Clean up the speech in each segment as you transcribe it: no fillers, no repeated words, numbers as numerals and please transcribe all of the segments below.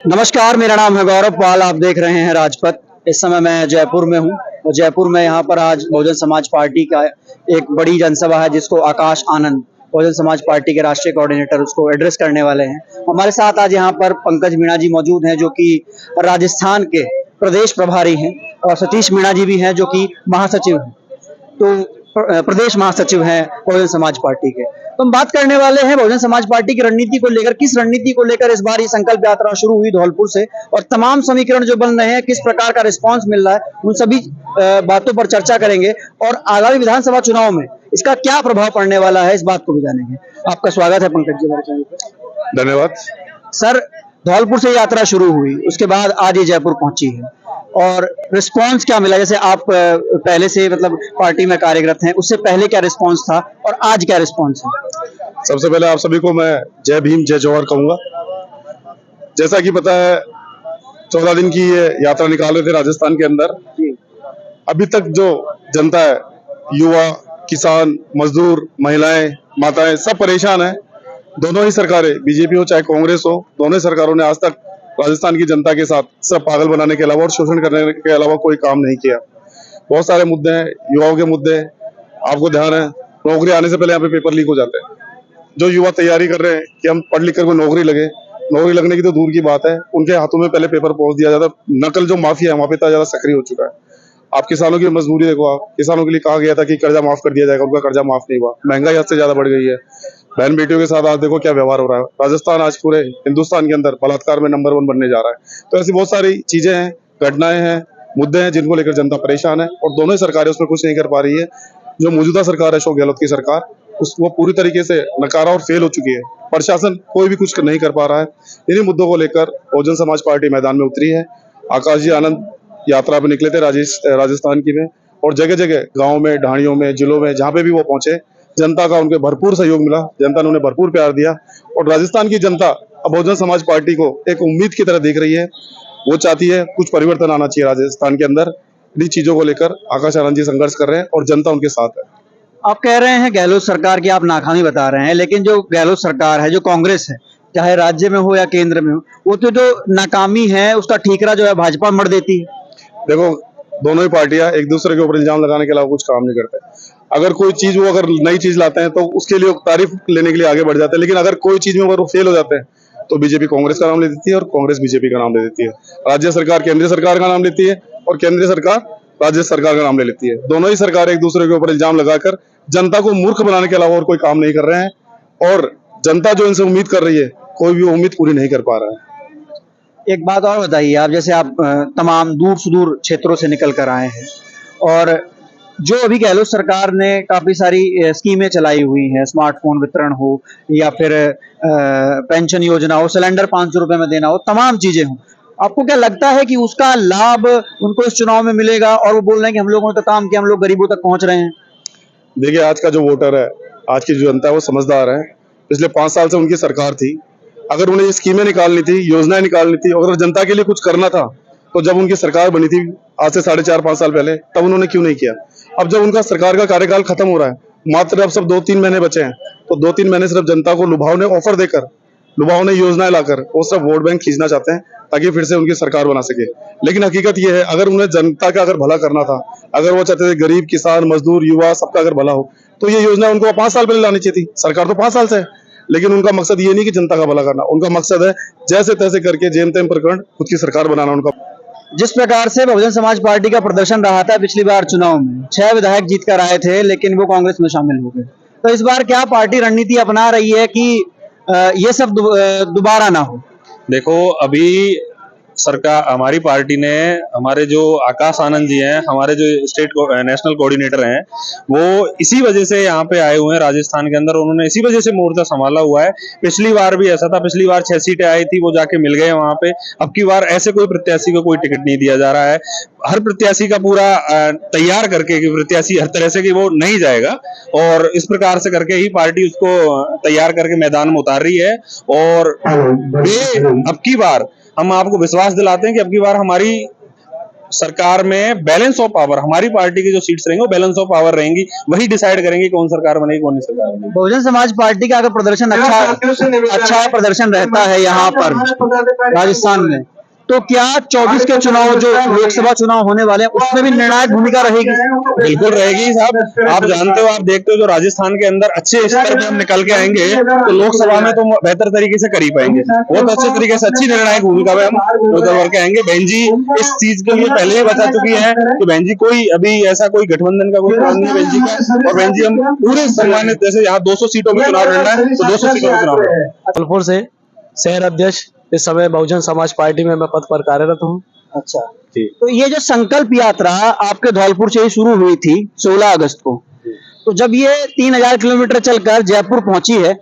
नमस्कार, मेरा नाम है गौरव पाल। आप देख रहे हैं राजपथ। इस समय मैं जयपुर में हूं और जयपुर में यहाँ पर आज बहुजन समाज पार्टी का एक बड़ी जनसभा है जिसको आकाश आनंद, बहुजन समाज पार्टी के राष्ट्रीय कोऑर्डिनेटर, उसको एड्रेस करने वाले हैं। हमारे साथ आज यहाँ पर पंकज मीणा जी मौजूद हैं जो कि राजस्थान के प्रदेश प्रभारी हैं, और सतीश मीणा जी भी हैं जो कि महासचिव हैं, तो प्रदेश महासचिव हैं बहुजन समाज पार्टी के। तो हम बात करने वाले हैं बहुजन समाज पार्टी की रणनीति को लेकर। किस रणनीति को लेकर इस बार ये संकल्प यात्रा शुरू हुई धौलपुर से, और तमाम समीकरण जो बन रहे हैं, किस प्रकार का रिस्पांस मिल रहा है, उन सभी बातों पर चर्चा करेंगे। और आगामी विधानसभा चुनाव में इसका क्या प्रभाव पड़ने वाला है, इस बात को भी जानेंगे। आपका स्वागत है पंकज जी। धन्यवाद सर। धौलपुर से यात्रा शुरू हुई, उसके बाद आज ये जयपुर पहुंची है, और रिस्पांस क्या मिला? जैसे आप पहले से मतलब पार्टी में कार्यरत हैं, उससे पहले क्या रिस्पांस था और आज क्या रिस्पांस है? सबसे पहले आप सभी को मैं जय भीम जय जवाहर कहूंगा। जैसा कि पता है 14 दिन की ये यात्रा निकाल रहे थे राजस्थान के अंदर। अभी तक जो जनता है, युवा, किसान, मजदूर, महिलाएं, माताएं, सब परेशान है। दोनों ही सरकारें, बीजेपी हो चाहे कांग्रेस हो, दोनों ही सरकारों ने आज तक राजस्थान की जनता के साथ सिर्फ पागल बनाने के अलावा और शोषण करने के अलावा कोई काम नहीं किया। बहुत सारे मुद्दे हैं, युवाओं के मुद्दे हैं। आपको ध्यान है, नौकरी आने से पहले यहाँ पे पेपर लीक हो जाते हैं। जो युवा तैयारी कर रहे हैं कि हम पढ़ लिख कर कोई नौकरी लगे, नौकरी लगने की तो दूर की बात है, उनके हाथों में पहले पेपर पहुंच दिया जाता। नकल जो माफिया है वहां पे इतना ज्यादा सक्रिय हो चुका है। आप किसानों की मजबूरी देखो। आप किसानों के लिए कहा गया था कि कर्जा माफ कर दिया जाएगा, उनका कर्जा माफ नहीं हुआ। महंगाई हद से ज्यादा बढ़ गई है। बहन बेटियों के साथ आज देखो क्या व्यवहार हो रहा है। राजस्थान आज पूरे हिंदुस्तान के अंदर बलात्कार में नंबर 1 बनने जा रहा है। तो ऐसी बहुत सारी चीजें हैं, घटनाएं हैं, मुद्दे हैं जिनको लेकर जनता परेशान है, और दोनों ही सरकारें उसमें कुछ नहीं कर पा रही है। जो मौजूदा सरकार है अशोक गहलोत की सरकार, वो पूरी तरीके से नकारा और फेल हो चुकी है। प्रशासन कोई भी कुछ नहीं कर पा रहा है। इन्हीं मुद्दों को लेकर बहुजन समाज पार्टी मैदान में उतरी है। आकाश जी आनंद यात्रा पे निकले थे राजस्थान की में, और जगह जगह गाँव में, ढाणियों में, जिलों में, जहाँ पे भी वो पहुंचे, जनता का उनके भरपूर सहयोग मिला। जनता ने उन्हें भरपूर प्यार दिया, और राजस्थान की जनता अब बहुजन समाज पार्टी को एक उम्मीद की तरह देख रही है। वो चाहती है कुछ परिवर्तन आना चाहिए राजस्थान के अंदर। इन्हीं चीजों को लेकर आकाश आनंद जी संघर्ष कर रहे हैं और जनता उनके साथ है। आप कह रहे हैं गहलोत सरकार की आप नाकामी बता रहे हैं, लेकिन जो गहलोत सरकार है, जो कांग्रेस है, चाहे राज्य में हो या केंद्र में हो, वो तो जो नाकामी है उसका ठीकरा जो है भाजपा मर देती है। देखो, दोनों ही पार्टियां एक दूसरे के ऊपर इल्जाम लगाने के अलावा कुछ काम नहीं करते। अगर कोई चीज वो अगर नई चीज लाते हैं तो उसके लिए तारीफ लेने के लिए आगे बढ़ जाते हैं, लेकिन अगर कोई चीज में अगर वो फेल हो जाते हैं तो बीजेपी कांग्रेस का नाम ले देती है और कांग्रेस बीजेपी का नाम ले देती है। राज्य सरकार केंद्रीय सरकार का नाम लेती है और केंद्रीय सरकार राज्य सरकार का नाम ले लेती है। दोनों ही सरकारें एक दूसरे के ऊपर इल्जाम लगाकर जनता को मूर्ख बनाने के अलावा और कोई काम नहीं कर रहे हैं, और जनता जो इनसे उम्मीद कर रही है, कोई भी उम्मीद पूरी नहीं कर पा रहा है। एक बात और बताइए आप, जैसे आप तमाम दूर सुदूर क्षेत्रों से निकल कर आए हैं, और जो अभी गहलोत सरकार ने काफी सारी स्कीमें चलाई हुई हैं, स्मार्टफोन वितरण हो या फिर पेंशन योजना हो, सिलेंडर 500 रुपए में देना हो, तमाम चीजें हो, आपको क्या लगता है कि उसका लाभ उनको इस चुनाव में मिलेगा? और वो बोल रहे हैं कि हम लोगों ने तो काम किया, हम लोग गरीबों तक पहुंच रहे हैं। देखिए, आज का जो वोटर है, आज की जो जनता है, वो समझदार है। पिछले 5 साल से उनकी सरकार थी। अगर उन्हें ये स्कीमें निकालनी थी, योजनाएं निकालनी थी, अगर जनता के लिए कुछ करना था, तो जब उनकी सरकार बनी थी आज से 4.5-5 साल पहले, तब उन्होंने क्यों नहीं किया? अब जब उनका सरकार का कार्यकाल खत्म हो रहा है, मात्र अब सब 2-3 महीने बचे हैं, तो 2-3 महीने सिर्फ जनता को लुभावने ऑफर देकर, लुभावने योजनाएं लाकर वो सिर्फ वोट बैंक खींचना चाहते हैं ताकि फिर से उनकी सरकार बना सके। लेकिन हकीकत ये है, अगर उन्हें जनता का अगर भला करना था, अगर वो चाहते थे गरीब, किसान, मजदूर, युवा, सबका अगर भला हो, तो ये योजना उनको 5 साल पहले लानी चाहिए थी। सरकार तो 5 साल से है, लेकिन उनका मकसद ये नहीं कि जनता का भला करना। उनका मकसद है जैसे तैसे करके जेम तेम प्रकरण खुद की सरकार बनाना। उनका जिस प्रकार से बहुजन समाज पार्टी का प्रदर्शन रहा था पिछली बार चुनाव में, 6 विधायक जीत कर आए थे, लेकिन वो कांग्रेस में शामिल हो गए। तो इस बार क्या पार्टी रणनीति अपना रही है कि ये सब दोबारा ना हो? देखो, अभी सरकार, हमारी पार्टी ने, हमारे जो आकाश आनंद जी हैं, हमारे जो स्टेट नेशनल कोऑर्डिनेटर हैं, वो इसी वजह से यहाँ पे आए हुए हैं राजस्थान के अंदर। उन्होंने इसी वजह से मोर्चा संभाला हुआ है। पिछली बार भी ऐसा था, पिछली बार 6 सीटें आई थी, वो जाके मिल गए वहां पे। अब की बार ऐसे कोई प्रत्याशी को कोई टिकट नहीं दिया जा रहा है। हर प्रत्याशी का पूरा तैयार करके कि प्रत्याशी हर तरह से कि वो नहीं जाएगा, और इस प्रकार से करके ही पार्टी उसको तैयार करके मैदान में उतार रही है। और अब की बार हम आपको विश्वास दिलाते हैं कि अब की बार हमारी सरकार में बैलेंस ऑफ पावर, हमारी पार्टी की जो सीट्स रहेंगी वो बैलेंस ऑफ पावर रहेंगी, वही डिसाइड करेंगे कौन सरकार बनेगी कौन नहीं सरकार बनेगी। बहुजन समाज पार्टी का अगर प्रदर्शन अच्छा प्रदर्शन रहता है यहाँ पर राजस्थान में, तो क्या 24 के चुनाव जो लोकसभा चुनाव होने वाले हैं उसमें भी निर्णायक भूमिका रहेगी? बिल्कुल रहेगी साहब। आप जानते हो, आप देखते हो जो राजस्थान के अंदर अच्छे स्तर पे हम निकल के आएंगे तो लोकसभा में तो बेहतर तरीके से कर ही पाएंगे, बहुत अच्छे तरीके से अच्छी निर्णायक भूमिका में हम उतर करके आएंगे। बहन जी इस चीज के लिए पहले ही बता चुकी है कि बहन जी कोई अभी ऐसा कोई गठबंधन का कोई प्लान नहीं है बहन जी का, और बहन जी हम पूरे सम्मानित, जैसे यहाँ 200 सीटों में चुनाव लड़ना है तो 200 सीटों में चुनाव लड़ना है। धौलपुर से शहर अध्यक्ष इस समय बहुजन समाज पार्टी में मैं पद पर कार्यरत हूँ। अच्छा, तो ये जो संकल्प यात्रा आपके धौलपुर से ही शुरू हुई थी 16 अगस्त को, तो जब ये 3000 किलोमीटर चलकर जयपुर पहुंची है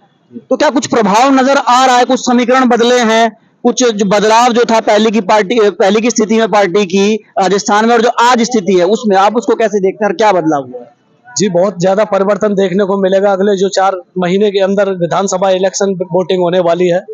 तो क्या कुछ प्रभाव नजर आ रहा है? कुछ समीकरण बदले हैं, कुछ जो बदलाव जो था पहले की स्थिति में पार्टी की राजस्थान में और जो आज स्थिति है उसमें, आप उसको कैसे देखते हैं और क्या बदलाव हुआ है? जी, बहुत ज्यादा परिवर्तन देखने को मिलेगा। अगले जो 4 महीने के अंदर विधानसभा इलेक्शन वोटिंग होने वाली है।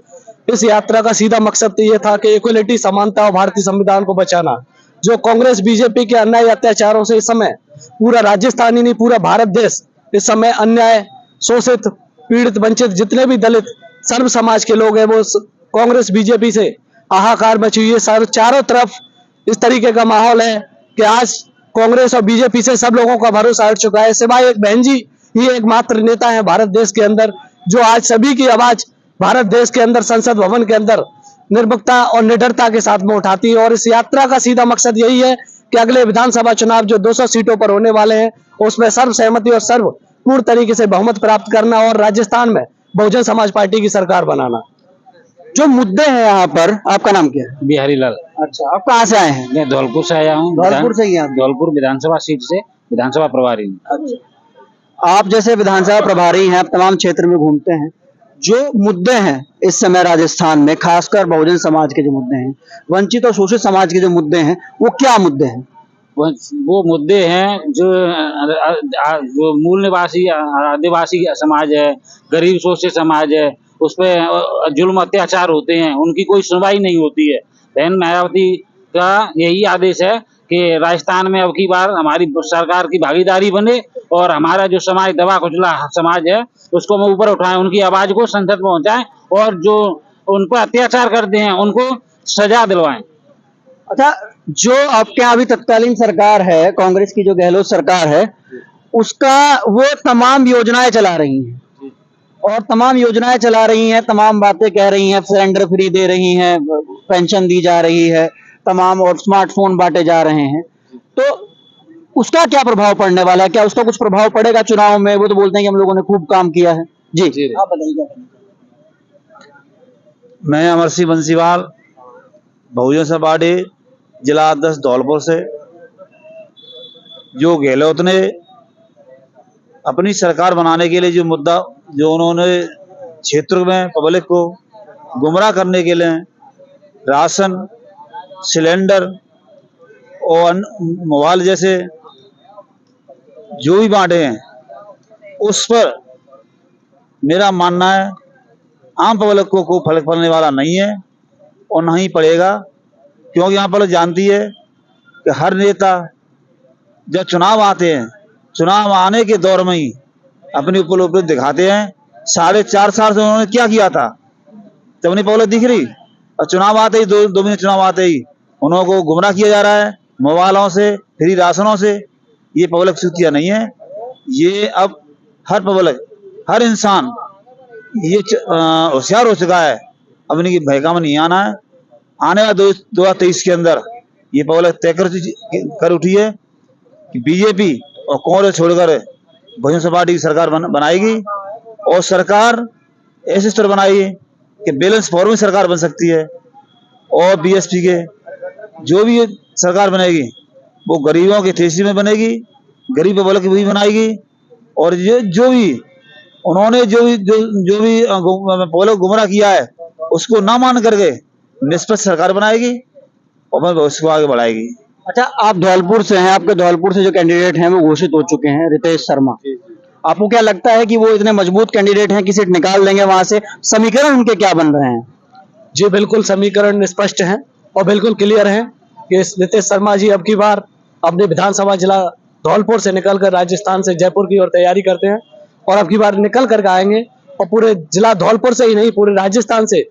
इस यात्रा का सीधा मकसद तो ये था कि इक्वलिटी, समानता और भारतीय संविधान को बचाना। जो कांग्रेस बीजेपी के अन्याय अत्याचारों से इस समय पूरा राजस्थान ही नहीं पूरा भारत देश इस समय अन्याय, शोषित, पीड़ित, वंचित जितने भी दलित सर्व समाज के लोग हैं वो कांग्रेस बीजेपी से हाहाकार मची हुई है। चारों तरफ इस तरीके का माहौल है कि आज कांग्रेस और बीजेपी से सब लोगों का भरोसा हट चुका है। सिवाय एक बहन जी ही एकमात्र नेता है भारत देश के अंदर जो आज सभी की आवाज भारत देश के अंदर संसद भवन के अंदर निर्भीकता और निडरता के साथ में उठाती है। और इस यात्रा का सीधा मकसद यही है कि अगले विधानसभा चुनाव जो 200 सीटों पर होने वाले हैं उसमें सर्वसहमति और सर्वपूर्ण तरीके से बहुमत प्राप्त करना और राजस्थान में बहुजन समाज पार्टी की सरकार बनाना। जो मुद्दे हैं यहाँ पर, आपका नाम क्या है? बिहारी लाल। अच्छा, आप कहाँ से आए हैं? मैं धौलपुर से आया हूँ। धौलपुर से ही आप? धौलपुर विधानसभा सीट से विधानसभा प्रभारी हूँ। अच्छा, आप जैसे विधानसभा प्रभारी हैं, आप तमाम क्षेत्र में घूमते हैं, जो मुद्दे हैं इस समय राजस्थान में, खासकर बहुजन समाज के जो मुद्दे हैं, वंचित और शोषित समाज के जो मुद्दे हैं, वो क्या मुद्दे हैं? वो मुद्दे हैं जो मूल निवासी आदिवासी समाज है, गरीब शोषित समाज है, उस पर जुल्म अत्याचार होते हैं, उनकी कोई सुनवाई नहीं होती है। बहन मायावती का यही आदेश है कि राजस्थान में अब की बार हमारी सरकार की भागीदारी बने और हमारा जो समाज दबा कुचला समाज है उसको हम ऊपर उठाएं, उनकी आवाज को संसद में पहुंचाएं और जो उन पर अत्याचार करते हैं उनको सजा दिलवाएं। अच्छा, जो आपके यहाँ अभी तत्कालीन सरकार है, कांग्रेस की जो गहलोत सरकार है, उसका वो तमाम योजनाएं चला रही हैं और तमाम योजनाएं चला रही हैं, तमाम बातें कह रही हैं, सिलेंडर फ्री दे रही हैं, पेंशन दी जा रही है, तमाम और स्मार्टफोन बांटे जा रहे हैं, तो उसका क्या प्रभाव पड़ने वाला है? क्या उसका कुछ प्रभाव पड़ेगा चुनाव में? वो तो बोलते हैं कि हम लोगों ने खूब काम किया है। जी आप बताइए। मैं अमर सिंह बंसीवाल, बहुजन समाज पार्टी जिला अध्यक्ष धौलपुर से। जो गहलोत ने अपनी सरकार बनाने के लिए जो मुद्दा जो उन्होंने क्षेत्र में पब्लिक को गुमराह करने के लिए राशन, सिलेंडर और मोबाइल जैसे जो भी बांटे हैं, उस पर मेरा मानना है आम पब्लिक को कोई फर्क पड़ने वाला नहीं है और नहीं पड़ेगा, क्योंकि यहाँ पर जानती है कि हर नेता जब चुनाव आते हैं, चुनाव आने के दौर में ही अपनी उपलब्धि दिखाते हैं। 4.5 साल से उन्होंने क्या किया था जब उन्हें पब्लिक दिख रही, और चुनाव आते ही 2 महीने चुनाव आते ही उनको गुमराह किया जा रहा है मोबाइलों से, फ्री राशनों से। ये पब्लिक सूचिया नहीं है, ये अब हर पब्लिक, हर इंसान ये होशियार हो चुका है, अब इनकी भयका में नहीं आना है। आने वाले 2023 के अंदर ये पब्लिक तय कर उठी है कि बीजेपी और कांग्रेस छोड़कर बहुजन समाज पार्टी की सरकार बनाएगी और सरकार ऐसे स्तर बनाएगी कि बैलेंस फॉर्म में सरकार बन सकती है। और बीएसपी के जो भी सरकार बनेगी वो गरीबों के तेजी में बनेगी, गरीब पब्लिक की भी बनाएगी। और ये जो भी उन्होंने जो भी पब्लिक गुमराह किया है उसको ना मान करके निष्पक्ष सरकार बनाएगी और भविष्य को आगे बढ़ाएगी। अच्छा, आप धौलपुर से हैं, आपके धौलपुर से जो कैंडिडेट हैं वो घोषित हो चुके हैं, रितेश शर्मा। आपको क्या लगता है कि वो इतने मजबूत कैंडिडेट हैं कि सीट निकाल देंगे वहां से? समीकरण उनके क्या बन रहे हैं? जी बिल्कुल, समीकरण स्पष्ट हैं और बिल्कुल क्लियर हैं। कि रितेश शर्मा जी अब की बार अपने विधानसभा जिला धौलपुर से निकलकर राजस्थान से जयपुर की ओर तैयारी करते हैं और अब की बार निकल कर आएंगे और पूरे जिला धौलपुर से ही नहीं पूरे राजस्थान से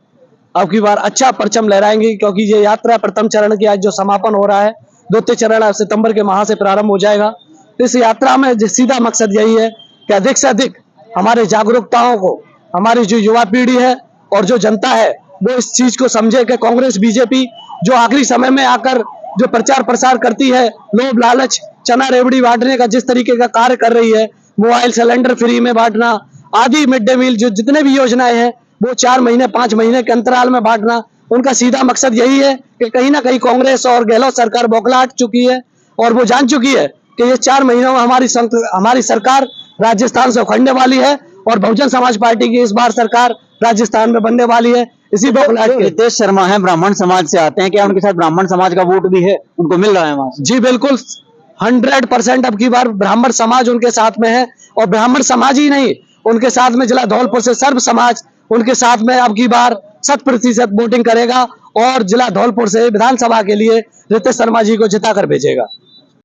अब की बार अच्छा परचम लहराएंगे, क्योंकि ये यात्रा प्रथम चरण की आज जो समापन हो रहा है, द्वितीय चरण सितंबर के माह से प्रारंभ हो जाएगा। इस यात्रा में सीधा मकसद यही है कि अधिक से अधिक हमारे जागरूकताओं को, हमारी जो युवा पीढ़ी है और जो जनता है वो इस चीज को समझे कि कांग्रेस बीजेपी जो आखिरी समय में आकर जो प्रचार प्रसार करती है, लोभ लालच चना रेवड़ी बांटने का जिस तरीके का कार्य कर रही है, मोबाइल सिलेंडर फ्री में बांटना आदि, मिड डे मील जो जितने भी योजनाएं हैं वो 4 महीने 5 महीने के अंतराल में बांटना, उनका सीधा मकसद यही है कि कहीं ना कहीं कांग्रेस और गहलोत सरकार बौखलाहट चुकी है और वो जान चुकी है कि ये 4 महीनों में हमारी सरकार राजस्थान से उखड़ने वाली है और बहुजन समाज पार्टी की इस बार सरकार राजस्थान में बनने वाली है। इसी बौखलाहट के रितेश शर्मा है ब्राह्मण समाज से आते हैं, क्या उनके साथ ब्राह्मण समाज का वोट भी है, उनको मिल रहा है वहां से? जी बिल्कुल 100% अब की बार ब्राह्मण समाज उनके साथ में है और ब्राह्मण समाज ही नहीं, उनके साथ में जिला धौलपुर से सर्व समाज उनके साथ में अब की बार 100% वोटिंग करेगा और जिला धौलपुर से विधानसभा के लिए रितेश शर्मा जी को जिता कर भेजेगा।